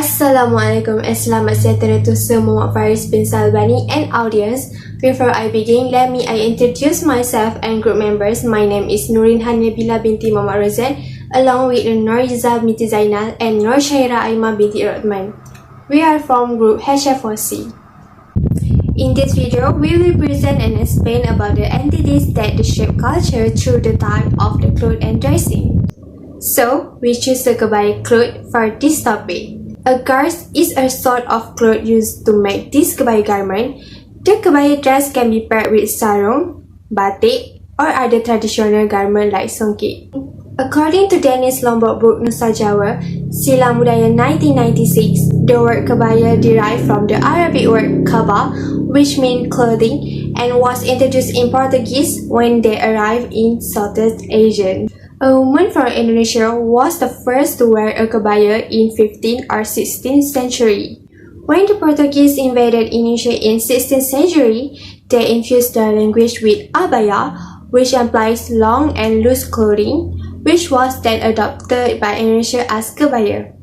Assalamualaikum and selamat sejahtera to semua Faris bin Salbani and audience. Before I begin, let me introduce myself and group members. My name is Nurin Hanabila binti Muhammad Razan, along with Nur Izzah binti Zainal and Nur Syaira Aimah binti Rahman. We are from group HF4C. In this video, we will present and explain about the entities that shape culture through the type of the clothes and dressing. So, we choose the Kebaya cloth for this topic. A garse is a sort of cloth used to make this Kebaya garment. The Kebaya dress can be paired with sarung, batik, or other traditional garment like songket. According to Dennis Lombok book Nusa Jawa, Silang Budaya 1996, the word Kebaya derived from the Arabic word kaba, which means clothing, and was introduced in Portuguese when they arrived in Southeast Asia. A woman from Indonesia was the first to wear a kebaya in 15th or 16th century. When the Portuguese invaded Indonesia in 16th century, they infused the language with abaya, which implies long and loose clothing, which was then adopted by Indonesia as kebaya.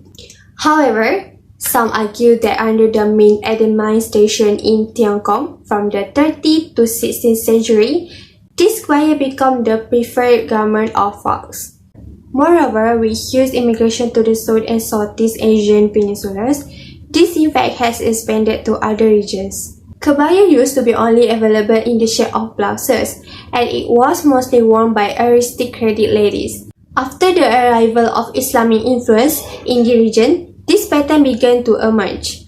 However, some argue that under the Ming administration in Tiongkok from the 13th to 16th century, this kebaya became the preferred garment of folks. Moreover, with huge immigration to the South and Southeast Asian peninsulas, this in fact has expanded to other regions. Kebaya used to be only available in the shape of blouses, and it was mostly worn by aristocratic ladies. After the arrival of Islamic influence in the region, this pattern began to emerge.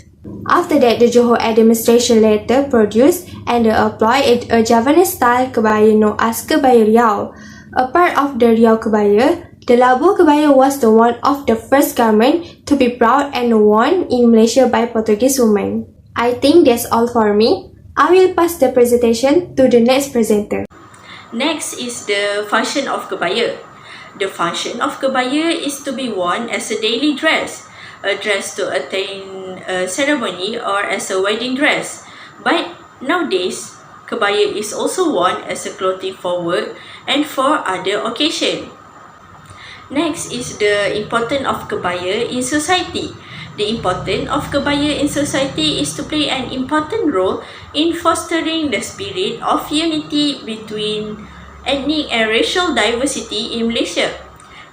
After that, the Johor administration later produced and applied a Javanese-style kebaya known as Kebaya Riau. A part of the Riau kebaya, the labu kebaya was the one of the first garment to be brought and worn in Malaysia by Portuguese women. I think that's all for me. I will pass the presentation to the next presenter. Next is the function of kebaya. The function of kebaya is to be worn as a daily dress, a dress to attend a ceremony, or as a wedding dress. But nowadays, kebaya is also worn as a clothing for work and for other occasions. Next is the importance of kebaya in society. The importance of kebaya in society is to play an important role in fostering the spirit of unity between ethnic and racial diversity in Malaysia.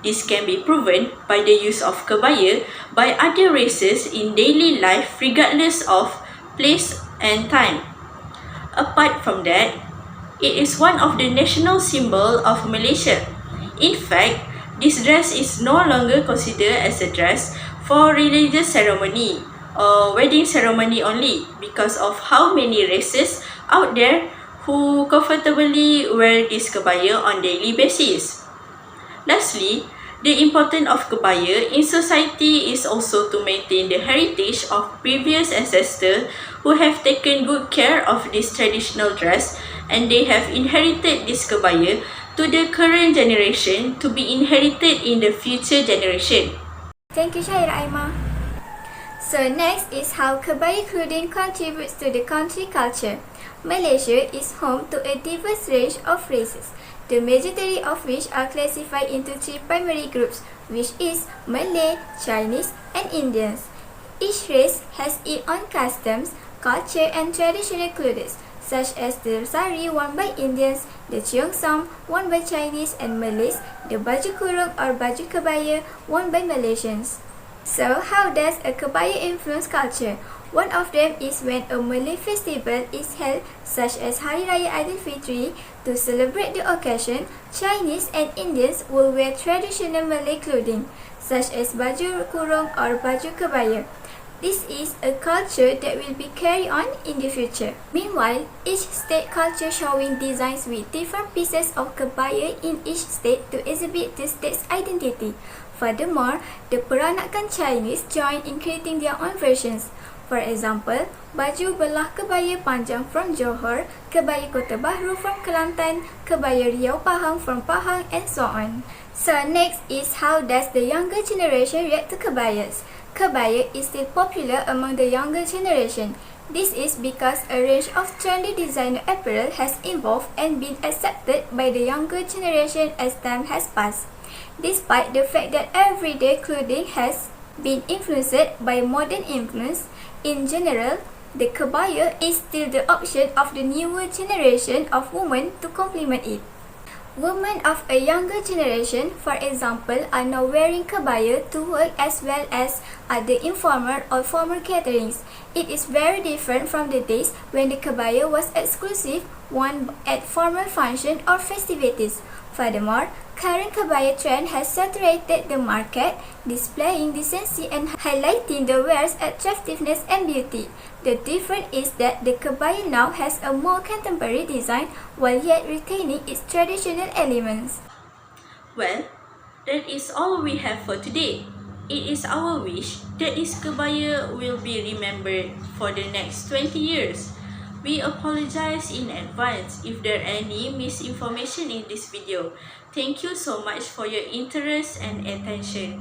This can be proven by the use of kebaya by other races in daily life regardless of place and time. Apart from that, it is one of the national symbols of Malaysia. In fact, this dress is no longer considered as a dress for religious ceremony or wedding ceremony only because of how many races out there who comfortably wear this kebaya on daily basis. Lastly, the importance of kebaya in society is also to maintain the heritage of previous ancestors who have taken good care of this traditional dress, and they have inherited this kebaya to the current generation to be inherited in the future generation. Thank you, Syaira Aimah. So next is how kebaya clothing contributes to the country culture. Malaysia is home to a diverse range of races, the majority of which are classified into three primary groups, which is Malay, Chinese, and Indians. Each race has its own customs, culture, and traditional clothes, such as the sari worn by Indians, the cheongsam worn by Chinese and Malays, the baju kurung or baju kebaya worn by Malaysians. So, how does a kebaya influence culture? One of them is when a Malay festival is held, such as Hari Raya Aidilfitri. To celebrate the occasion, Chinese and Indians will wear traditional Malay clothing, such as baju kurung or baju kebaya. This is a culture that will be carried on in the future. Meanwhile, each state culture showing designs with different pieces of kebaya in each state to exhibit the state's identity. Furthermore, the peranakan Chinese join in creating their own versions. For example, baju belah kebaya panjang from Johor, kebaya Kota Bahru from Kelantan, kebaya Riau Pahang from Pahang, and so on. So next is how does the younger generation react to kebayas? Kebaya is still popular among the younger generation. This is because a range of trendy designer apparel has evolved and been accepted by the younger generation as time has passed. Despite the fact that everyday clothing has been influenced by modern influence. In general, the kebaya is still the option of the newer generation of women to complement it. Women of a younger generation, for example, are now wearing kebaya to work as well as at the informal or formal gatherings. It is very different from the days when the kebaya was exclusive worn at formal functions or festivities. Furthermore, current kebaya trend has saturated the market, displaying decency and highlighting the wearer's attractiveness and beauty. The difference is that the kebaya now has a more contemporary design while yet retaining its traditional elements. Well, that is all we have for today. It is our wish that this kebaya will be remembered for the next 20 years. We apologize in advance if there are any misinformation in this video. Thank you so much for your interest and attention.